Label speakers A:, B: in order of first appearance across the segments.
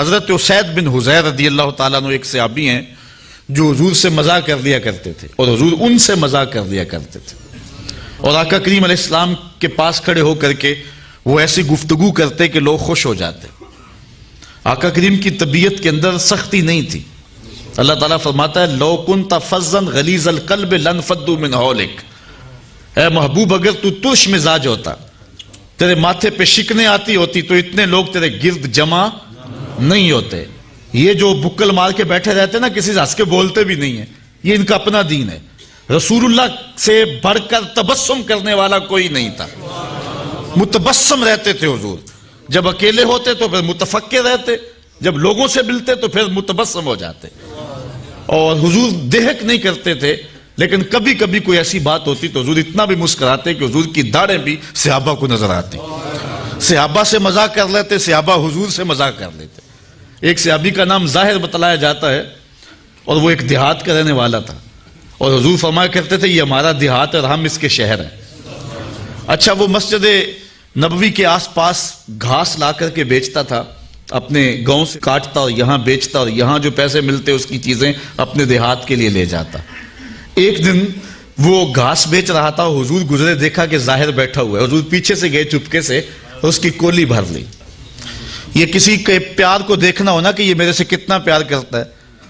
A: حضرت اسید بن حضیر رضی اللہ تعالیٰ عنہ ایک صحابی ہیں جو حضور سے مزاح کر لیا کرتے تھے اور حضور ان سے مزاح کر لیا کرتے تھے، اور آقا کریم علیہ السلام کے پاس کھڑے ہو کر کے وہ ایسی گفتگو کرتے کہ لوگ خوش ہو جاتے۔ آقا کریم کی طبیعت کے اندر سختی نہیں تھی۔ اللہ تعالیٰ فرماتا ہے لو کنت فظا غلیظ القلب لانفضوا من حولک، اے محبوب اگر تو ترش مزاج ہوتا، تیرے ماتھے پہ شکنیں آتی ہوتی تو اتنے لوگ تیرے گرد جمع نہیں ہوتے۔ یہ جو بکل مار کے بیٹھے رہتے نا، کسی سے ہنس کے بولتے بھی نہیں ہیں، یہ ان کا اپنا دین ہے۔ رسول اللہ سے بڑھ کر تبسم کرنے والا کوئی نہیں تھا، متبسم رہتے تھے حضور۔ جب اکیلے ہوتے تو پھر متفکر رہتے، جب لوگوں سے ملتے تو پھر متبسم ہو جاتے، اور حضور دہک نہیں کرتے تھے۔ لیکن کبھی کبھی کوئی ایسی بات ہوتی تو حضور اتنا بھی مسکراتے کہ حضور کی داڑھیں بھی صحابہ کو نظر آتی، صحابہ سے مذاق کر لیتے، صحابہ حضور سے مذاق کر لیتے۔ ایک صحابی کا نام ظاہر بتلایا جاتا ہے، اور وہ ایک دیہات کا رہنے والا تھا، اور حضور فرمایا کرتے تھے یہ ہمارا دیہات ہے اور ہم اس کے شہر ہیں۔ اچھا، وہ مسجد نبوی کے آس پاس گھاس لا کر کے بیچتا تھا، اپنے گاؤں سے کاٹتا اور یہاں بیچتا، اور یہاں جو پیسے ملتے اس کی چیزیں اپنے دیہات کے لیے لے جاتا۔ ایک دن وہ گھاس بیچ رہا تھا، حضور گزرے، دیکھا کہ ظاہر بیٹھا ہوا ہے، حضور پیچھے سے گئے چپکے سے اور اس کی کولی بھر لی۔ یہ کسی کے پیار کو دیکھنا ہونا کہ یہ میرے سے کتنا پیار کرتا ہے،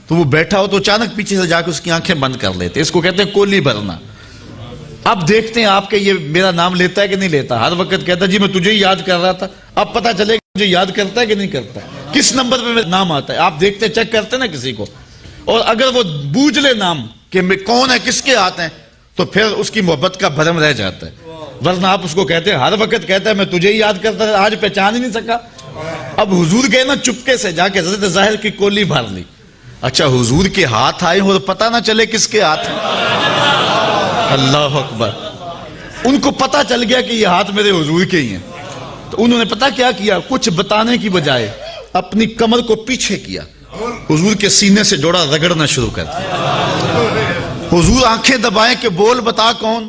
A: تو وہ بیٹھا ہو تو اچانک پیچھے سے جا کے اس کی آنکھیں بند کر لیتے، اس کو کہتے ہیں کولی بھرنا۔ اب دیکھتے ہیں آپ کہ یہ میرا نام لیتا ہے کہ نہیں لیتا، ہر وقت کہتا ہے جی میں تجھے ہی یاد کر رہا تھا، اب پتہ چلے کہ مجھے یاد کرتا ہے کہ نہیں کرتا ہے، کس نمبر پہ میرا نام آتا ہے۔ آپ دیکھتے چیک کرتے نا کسی کو، اور اگر وہ بوجھ لے نام کہ میں کون ہے، کس کے ہاتھ ہیں، تو پھر اس کی محبت کا بھرم رہ جاتا ہے۔ ورنہ آپ اس کو کہتے ہیں، ہر وقت کہتا ہے میں تجھے ہی یاد کرتا ہے، آج پہچان ہی نہیں سکا۔ اب حضور گئے نا چپکے سے جا کے حضرت ظاہر کی کولی بھر لی۔ اچھا، حضور کے ہاتھ آئے اور پتہ نہ چلے کس کے ہاتھ ہیں۔ اللہ اکبر، ان کو پتہ چل گیا کہ یہ ہاتھ میرے حضور کے ہی ہیں، تو انہوں نے پتہ کیا کیا، کچھ بتانے کی بجائے اپنی کمر کو پیچھے کیا، حضور کے سینے سے جوڑا رگڑنا شروع کر دیا۔ حضور آنکھیں دبائیں کہ بول بتا کون،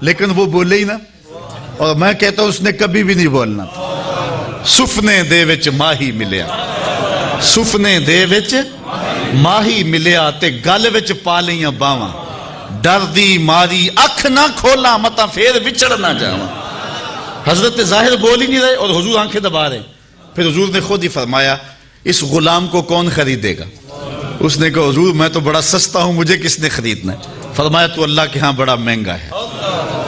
A: لیکن وہ بولے ہی نہ، اور میں کہتا ہوں اس نے کبھی بھی نہیں بولنا تھا۔ سفنے دے وچ ماہی ملیا، سفنے دے وچ ماہی ملیا تے گل وچ پا لیاں باواں، ڈر دی ماری اکھ نہ کھولا متا پھر وچڑ نہ جاواں۔ حضرت ظاہر بول ہی نہیں رہے اور حضور آنکھیں دبا رہے۔ پھر حضور نے خود ہی فرمایا اس غلام کو کون خریدے گا؟ اس نے کہا حضور میں تو بڑا سستا ہوں، مجھے کس نے خریدنا ہے؟ فرمایا تو اللہ کے ہاں بڑا مہنگا ہے،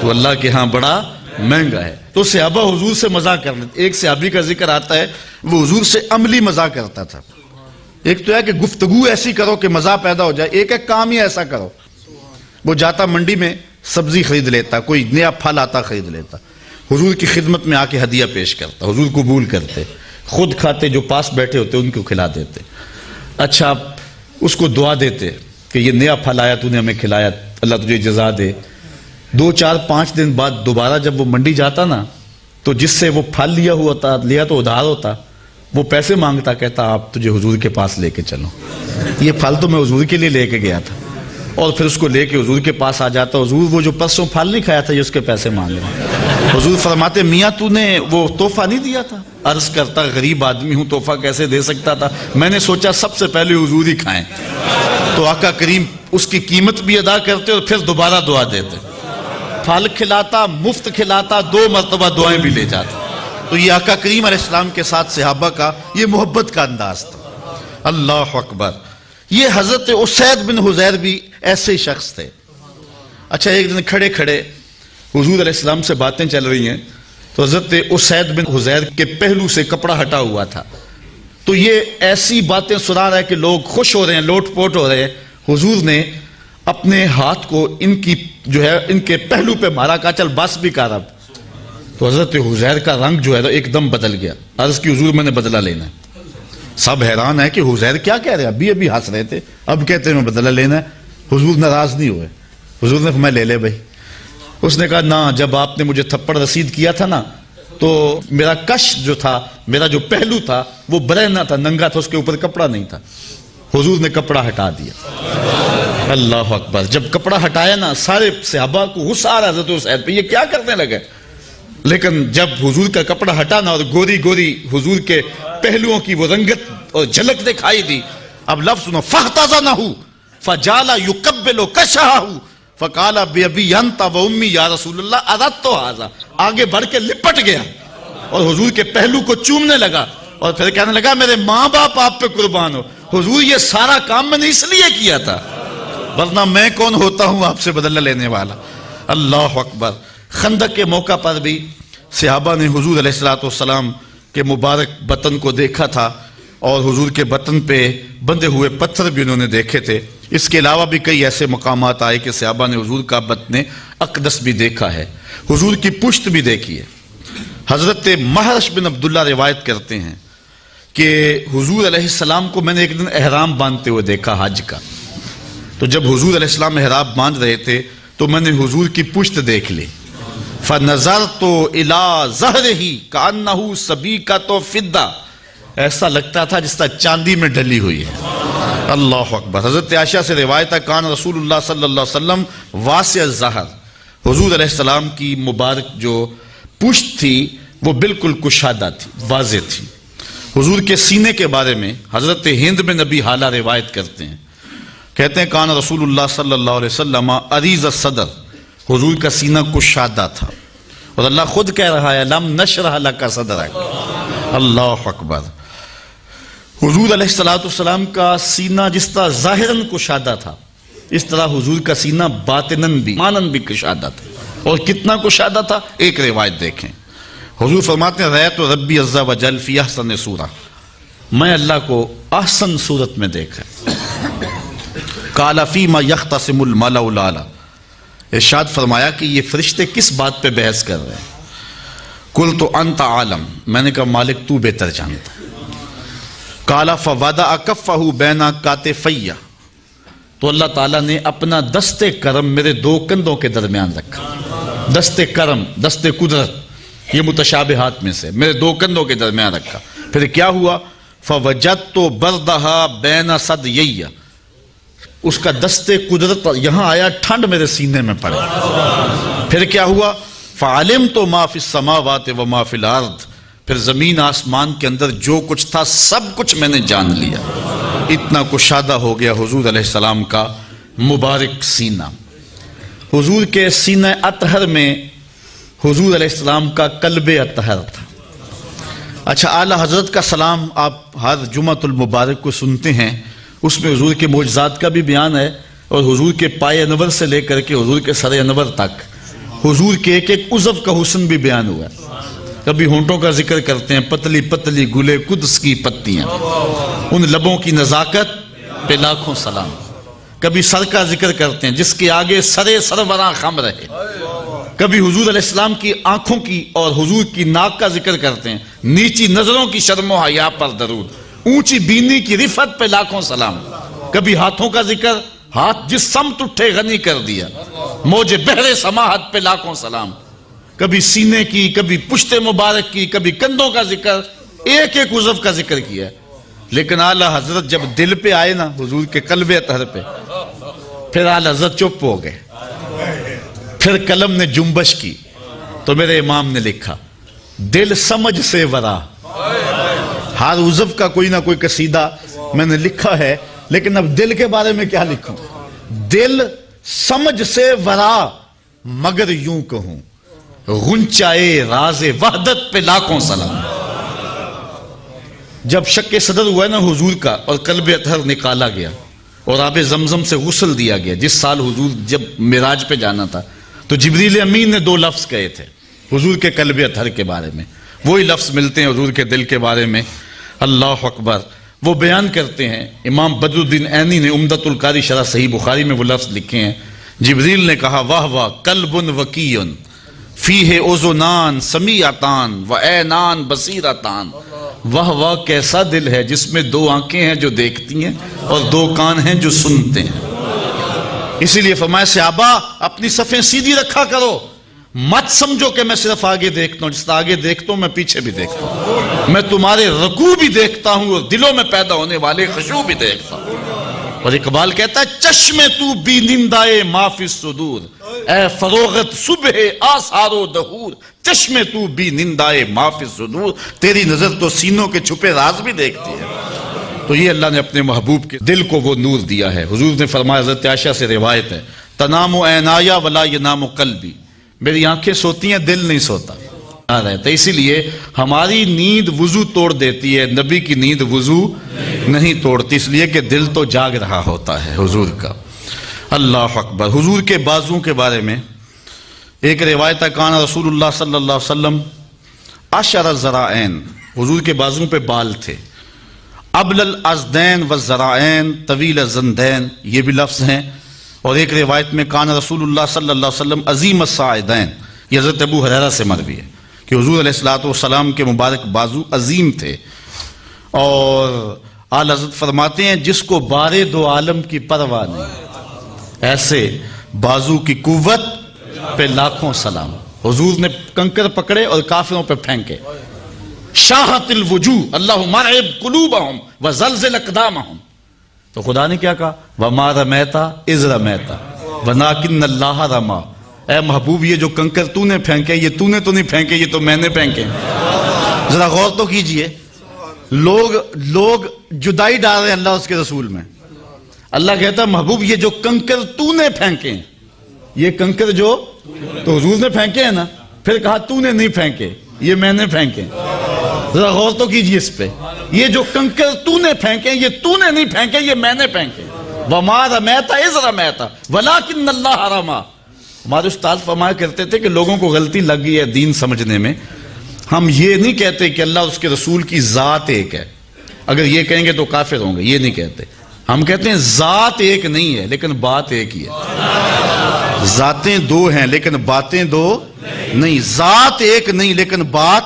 A: تو اللہ کے ہاں بڑا مہنگا ہے۔ تو صحابہ حضور سے مذاق کر لیتے۔ ایک صحابی کا ذکر آتا ہے وہ حضور سے عملی مذاق کرتا تھا۔ ایک تو ہے کہ گفتگو ایسی کرو کہ مزہ پیدا ہو جائے، ایک ہے کام ہی ایسا کرو۔ وہ جاتا منڈی میں سبزی خرید لیتا، کوئی نیا پھل آتا خرید لیتا، حضور کی خدمت میں آ کے ہدیہ پیش کرتا، حضور قبول کرتے، خود کھاتے، جو پاس بیٹھے ہوتے ان کو کھلا دیتے۔ اچھا، اس کو دعا دیتے کہ یہ نیا پھل آیا تو نے ہمیں کھلایا، اللہ تجھے جزا دے۔ 2 4 5 دن بعد دوبارہ جب وہ منڈی جاتا نا، تو جس سے وہ پھل لیا تو ادھار ہوتا، وہ پیسے مانگتا، کہتا آپ تجھے حضور کے پاس لے کے چلو، یہ پھل تو میں حضور کے لیے لے کے گیا تھا۔ اور پھر اس کو لے کے حضور کے پاس آ جاتا، حضور وہ جو پرسوں پھل نہیں کھایا تھا یہ اس کے پیسے مانگ رہا۔ حضور فرماتے میاں تو نے وہ تحفہ نہیں دیا تھا؟ عرض کرتا غریب آدمی ہوں، تحفہ کیسے دے سکتا تھا، میں نے سوچا سب سے پہلے حضور ہی کھائیں۔ تو آقا کریم اس کی قیمت بھی ادا کرتے اور پھر دوبارہ دعا دیتے، پھل کھلاتا، مفت کھلاتا، 2 مرتبہ دعائیں بھی لے جاتا۔ تو یہ آقا کریم علیہ السلام کے ساتھ صحابہ کا یہ محبت کا انداز تھا۔ اللہ اکبر۔ یہ حضرت اسید بن حضیر بھی ایسے شخص تھے۔ اچھا، ایک دن کھڑے کھڑے حضور علیہ السلام سے باتیں چل رہی ہیں، تو حضرت اسید بن حضیر کے پہلو سے کپڑا ہٹا ہوا تھا، تو یہ ایسی باتیں سنا رہا ہے کہ لوگ خوش ہو رہے ہیں، لوٹ پوٹ ہو رہے ہیں۔ حضور نے اپنے ہاتھ کو ان کے پہلو پہ مارا، کہا چل بس بھی کر اب۔ تو حضرت حضیر کا رنگ جو ہے ایک دم بدل گیا۔ عرض کی حضور میں نے بدلہ لینا ہے۔ سب حیران ہے کہ حضیر کیا کہہ رہے ہیں، ابھی ہنس رہے تھے، اب کہتے ہیں میں بدلہ لینا ہے۔ حضور ناراض نہیں ہوئے، حضور نے فرمایا لے لے بھائی۔ اس نے کہا نہ، جب آپ نے مجھے تھپڑ رسید کیا تھا نا، تو میرا کش جو تھا، میرا جو پہلو تھا وہ برہنہ تھا، ننگا تھا، اس کے اوپر کپڑا نہیں تھا۔ حضور نے کپڑا ہٹا دیا۔ اللہ اکبر۔ جب کپڑا ہٹایا نا، سارے صحابہ کو غصہ آ رہا حضرت اسید پہ، یہ کیا کرنے لگے؟ لیکن جب حضور کا کپڑا ہٹا نا اور گوری گوری حضور کے پہلوؤں کی وہ رنگت اور جھلک دکھائی دی. اب لفظ سنو، فاحتضنہ فجعل یقبل کشہہ فقال بأبی انت وأمی یا رسول اللہ اردت ھذا، آگے بڑھ کے لپٹ گیا اور حضور کے پہلو کو چومنے لگا اور پھر کہنے لگا میرے ماں باپ آپ پہ قربان ہو حضور، یہ سارا کام میں نے اس لیے کیا تھا، ورنہ میں کون ہوتا ہوں آپ سے بدلہ لینے والا. اللہ اکبر. خندق کے موقع پر بھی صحابہ نے حضور علیہ السلام کے مبارک بطن کو دیکھا تھا اور حضور کے بطن پہ بندھے ہوئے پتھر بھی انہوں نے دیکھے تھے. اس کے علاوہ بھی کئی ایسے مقامات آئے کہ صحابہ نے حضور کا بطن اقدس بھی دیکھا ہے، حضور کی پشت بھی دیکھی ہے. حضرت محرش بن عبداللہ روایت کرتے ہیں کہ حضور علیہ السلام کو میں نے ایک دن احرام باندھتے ہوئے دیکھا حج کا. تو جب حضور علیہ السلام احرام باندھ رہے تھے تو میں نے حضور کی پشت دیکھ لی. فَنَظَرْتُ إِلَىٰ ظَهْرِهِ كَأَنَّهُ سَبِيكَةُ فِضَّةٌ، ایسا لگتا تھا جس طرح چاندی میں ڈلی ہوئی ہے. اللہ اکبر. حضرت عائشہ سے روایت ہے کان رسول اللہ صلی اللہ علیہ وسلم واسع الظہر، حضور علیہ السلام کی مبارک جو پشت تھی وہ بالکل کشادہ تھی، واضح تھی. حضور کے سینے کے بارے میں حضرت ہند بن نبی حالہ روایت کرتے ہیں، کہتے ہیں کان رسول اللہ صلی اللہ علیہ وسلم عریض الصدر، حضور کا سینہ کشادہ تھا اور اللہ خود کہہ رہا ہے لم نشرح لک صدرک. اللہ اکبر. حضور علیہ السلام کا سینہ جس طرح ظاہراً کشادہ تھا اس طرح حضور کا سینہ باطناً بھی ماناً بھی کشادہ تھا. اور کتنا کشادہ تھا ایک روایت دیکھیں. حضور فرماتے ہیں رأیت ربی عز و جل فی احسن صورہ، میں اللہ کو احسن صورت میں دیکھا. قال فیما یختصم الملأ الاعلی، ارشاد فرمایا کہ یہ فرشتے کس بات پہ بحث کر رہے ہیں. قلت انت عالم، میں نے کہا مالک تو بہتر جانتا. قال فوضع کفہ بین کاتفی، تو اللہ تعالیٰ نے اپنا دست کرم میرے دو کندھوں کے درمیان رکھا. دست کرم، دست قدرت، یہ متشابہات میں سے میرے دو کندھوں کے درمیان رکھا. پھر کیا ہوا؟ فوجدت بردہا بین صدیی، اس کا دست قدرت یہاں آیا، ٹھنڈ میرے سینے میں پڑے. پھر کیا ہوا؟ فعلمت ما فی السماوات و ما فی الارض، پھر زمین آسمان کے اندر جو کچھ تھا سب کچھ میں نے جان لیا. اتنا کشادہ ہو گیا حضور علیہ السلام کا مبارک سینہ. حضور کے سینہ اطہر میں حضور علیہ السلام کا قلب اطہر تھا. اچھا، اعلیٰ حضرت کا سلام آپ ہر جمعۃ المبارک کو سنتے ہیں، اس میں حضور کے معجزات کا بھی بیان ہے اور حضور کے پائے انور سے لے کر کے حضور کے سر انور تک حضور کے ایک ایک عضو کا حسن بھی بیان ہوا ہے. کبھی ہونٹوں کا ذکر کرتے ہیں، پتلی پتلی گلے قدس کی پتیاں، ان لبوں کی نزاکت پہ لاکھوں سلام. کبھی سر کا ذکر کرتے ہیں جس کے آگے سرے سروراں خم رہے. کبھی حضور علیہ السلام کی آنکھوں کی اور حضور کی ناک کا ذکر کرتے ہیں، نیچی نظروں کی شرم و حیا پر درود، اونچی بینی کی رفت پہ لاکھوں سلام. کبھی ہاتھوں کا ذکر، ہاتھ جس سمت اٹھے غنی کر دیا، موج بحر سماحت پہ لاکھوں سلام. کبھی سینے کی، کبھی پشت مبارک کی، کبھی کندھوں کا ذکر، ایک ایک عضو کا ذکر کیا. لیکن اعلیٰ حضرت جب دل پہ آئے نا، حضور کے قلب اطہر پہ، پھر اعلیٰ حضرت چپ ہو گئے. پھر قلم نے جنبش کی تو میرے امام نے لکھا دل سمجھ سے ورا. ہر عضو کا کوئی نہ کوئی قصیدہ میں نے لکھا ہے، لیکن اب دل کے بارے میں کیا لکھوں؟ دل سمجھ سے ورا مگر یوں کہوں، غنچائے راز وحدت پہ لاکھوں سلام. جب شق صدر ہوا ہے نا حضور کا اور قلب اطہر نکالا گیا اور آب زمزم سے غسل دیا گیا، جس سال حضور جب معراج پہ جانا تھا تو جبریل امین نے دو لفظ کہے تھے حضور کے قلب اطہر کے بارے میں. وہی لفظ ملتے ہیں حضور کے دل کے بارے میں. اللہ اکبر. وہ بیان کرتے ہیں، امام بدر الدین عینی نے عمدۃ القاری شرح صحیح بخاری میں وہ لفظ لکھے ہیں. جبریل نے کہا واہ واہ قلب وکیع فیہ اذنان سمیعتان و عینان بصیرتان، واہ واہ کیسا دل ہے جس میں دو آنکھیں ہیں جو دیکھتی ہیں اور دو کان ہیں جو سنتے ہیں. اسی لیے فرمایا صحابہ اپنی صفیں سیدھی رکھا کرو، مت سمجھو کہ میں صرف آگے دیکھتا ہوں، جس طرح آگے دیکھتا ہوں میں پیچھے بھی دیکھتا ہوں، میں تمہارے رکوع بھی دیکھتا ہوں اور دلوں میں پیدا ہونے والے خشوع بھی دیکھتا ہوں. اور اقبال کہتا ہے چشم تو بی نندائے ما فی الصدور، اے فروغت صبح آثار و دہور، چشم تو بی نندائے ما فی الصدور، تیری نظر تو سینوں کے چھپے راز بھی دیکھتی ہے. تو یہ اللہ نے اپنے محبوب کے دل کو وہ نور دیا ہے. حضور نے فرمایا, حضرت عائشہ سے روایت ہے, تنام عینایا ولا ینام قلبی, میری آنکھیں سوتی ہیں دل نہیں سوتا رہتا. اسی لیے ہماری نیند وضو توڑ دیتی ہے, نبی کی نیند وضو نہیں توڑتی, اس لیے کہ دل تو جاگ رہا ہوتا ہے حضور کا. اللہ اکبر. حضور کے بازوں کے بارے میں ایک روایت ہے, کان رسول اللہ صلی اللہ علیہ وسلم اشر الذراعین, حضور کے بازوں پہ بال تھے, ابل الازدین والذراعین طویل الزندین, یہ بھی لفظ ہیں. اور ایک روایت میں کان رسول اللہ صلی اللہ علیہ وسلم عظیم الساعدین, یہ حضرت ابو ہریرہ سے مروی ہے کہ حضور علیہ الصلوۃ والسلام کے مبارک بازو عظیم تھے. اور اعلی حضرت فرماتے ہیں, جس کو بارے دو عالم کی پرواہ نہیں, ایسے بازو کی قوت پہ لاکھوں سلام. حضور نے کنکر پکڑے اور کافروں پہ پھینکے. شاہت الوجوہ اللہم ارعب قلوبہم وزلزل اقدامہم, تو خدا نے کیا کہا, وما رمیتا اذ رمیتا ولکن اللہ رما. اے محبوب, یہ جو کنکر تو نے پھینکے, یہ تو نے تو نہیں پھینکے, یہ تو میں نے پھینکے. ذرا غور تو کیجئے, لوگ جدائی ڈال رہے ہیں اللہ اس کے رسول میں. اللہ کہتا ہے محبوب یہ جو کنکر تو نے پھینکے, یہ کنکر جو تو حضور نے پھینکے ہیں نا, پھر کہا تو نے نہیں پھینکے, یہ میں نے پھینکے. ذرا غور تو کیجئے اس پہ, یہ جو کنکر تو نے پھینکے, یہ تو نے نہیں پھینکے, یہ میں نے پھینکے. وما رمیتا اذ رمیتا ولکن اللہ رما. ہمارے استاد فرمایا کرتے تھے کہ لوگوں کو غلطی لگ گئی ہے دین سمجھنے میں. ہم یہ نہیں کہتے کہ اللہ اس کے رسول کی ذات ایک ہے, اگر یہ کہیں گے تو کافر ہوں گے, یہ نہیں کہتے. ہم کہتے ہیں ذات ایک نہیں ہے لیکن بات ایک ہی ہے. ذاتیں دو ہیں لیکن باتیں دو نہیں. ذات ایک نہیں لیکن بات.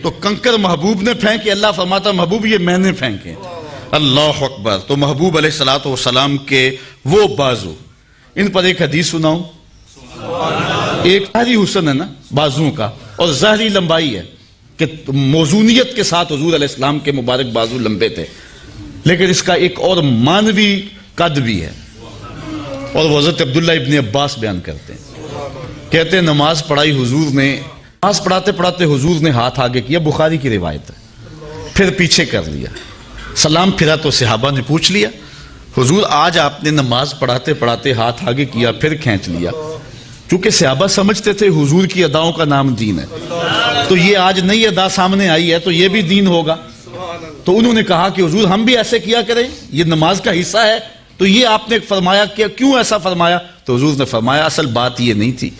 A: تو کنکر محبوب نے پھینکے, اللہ فرماتا محبوب یہ میں نے پھینکے. اللہ اکبر. تو محبوب علیہ الصلوۃ والسلام کے وہ بازو, ان پر ایک حدیث سناؤں. ایک ظاہری حسن ہے نا بازوں کا, اور ظاہری لمبائی ہے کہ موزونیت کے ساتھ حضور علیہ السلام کے مبارک بازو لمبے تھے, لیکن اس کا ایک اور مانوی قد بھی ہے. اور وہ حضرت عبداللہ ابن عباس بیان کرتے ہیں, کہتے ہیں نماز پڑھائی حضور نے, نماز پڑھاتے پڑھاتے حضور نے ہاتھ آگے کیا, بخاری کی روایت ہے, پھر پیچھے کر لیا, سلام پھرا تو صحابہ نے پوچھ لیا حضور آج آپ نے نماز پڑھاتے پڑھاتے ہاتھ آگے کیا پھر کھینچ لیا. چونکہ صحابہ سمجھتے تھے حضور کی اداؤں کا نام دین ہے, تو یہ آج نئی ادا سامنے آئی ہے تو یہ بھی دین ہوگا. تو انہوں نے کہا کہ حضور ہم بھی ایسے کیا کریں, یہ نماز کا حصہ ہے. تو یہ آپ نے فرمایا کہ کیوں ایسا فرمایا؟ تو حضور نے فرمایا اصل بات یہ نہیں تھی,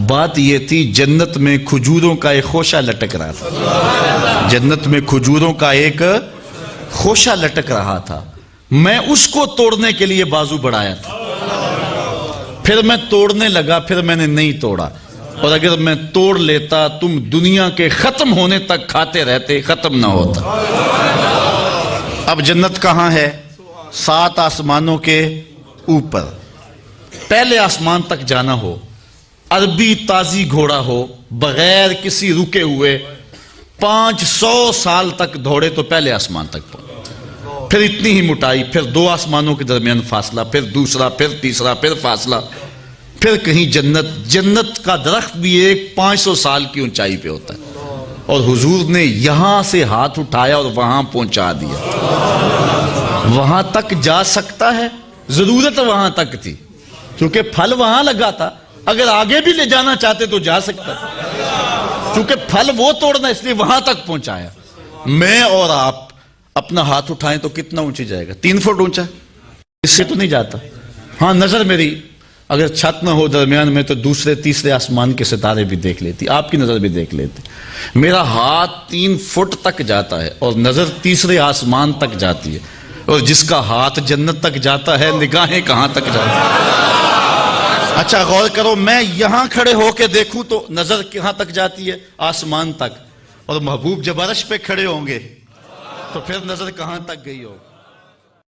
A: بات یہ تھی جنت میں کھجوروں کا ایک خوشہ لٹک رہا تھا. جنت میں کھجوروں کا ایک خوشہ لٹک رہا تھا, میں اس کو توڑنے کے لیے بازو بڑھایا تھا. پھر میں توڑنے لگا, پھر میں نے نہیں توڑا, اور اگر میں توڑ لیتا تم دنیا کے ختم ہونے تک کھاتے رہتے, ختم نہ ہوتا. اب جنت کہاں ہے؟ 7 آسمانوں کے اوپر. پہلے آسمان تک جانا ہو, عربی تازی گھوڑا ہو, بغیر کسی رکے ہوئے 500 سال تک دوڑے تو پہلے آسمان تک پہنچے. پھر اتنی ہی موٹائی, پھر 2 آسمانوں کے درمیان فاصلہ, پھر دوسرا, پھر تیسرا, پھر فاصلہ, پھر کہیں جنت. جنت کا درخت بھی ایک 500 سال کی اونچائی پہ ہوتا ہے, اور حضور نے یہاں سے ہاتھ اٹھایا اور وہاں پہنچا دیا. وہاں تک جا سکتا ہے, ضرورت وہاں تک تھی کیونکہ پھل وہاں لگا تھا. اگر آگے بھی لے جانا چاہتے تو جا سکتا, کیونکہ پھل وہ توڑنا, اس لیے وہاں تک پہنچایا. میں اور آپ اپنا ہاتھ اٹھائیں تو کتنا اونچی جائے گا؟ 3 فٹ اونچا, اس سے تو نہیں جاتا. ہاں نظر میری اگر چھت نہ ہو درمیان میں تو دوسرے تیسرے آسمان کے ستارے بھی دیکھ لیتی, آپ کی نظر بھی دیکھ لیتی. میرا ہاتھ 3 فٹ تک جاتا ہے اور نظر تیسرے آسمان تک جاتی ہے, اور جس کا ہاتھ جنت تک جاتا ہے نگاہیں کہاں تک جاتی ہیں؟ اچھا غور کرو, میں یہاں کھڑے ہو کے دیکھوں تو نظر کہاں تک جاتی ہے؟ آسمان تک. اور محبوب جب عرش پہ کھڑے ہوں گے تو پھر نظر کہاں تک گئی ہوگی؟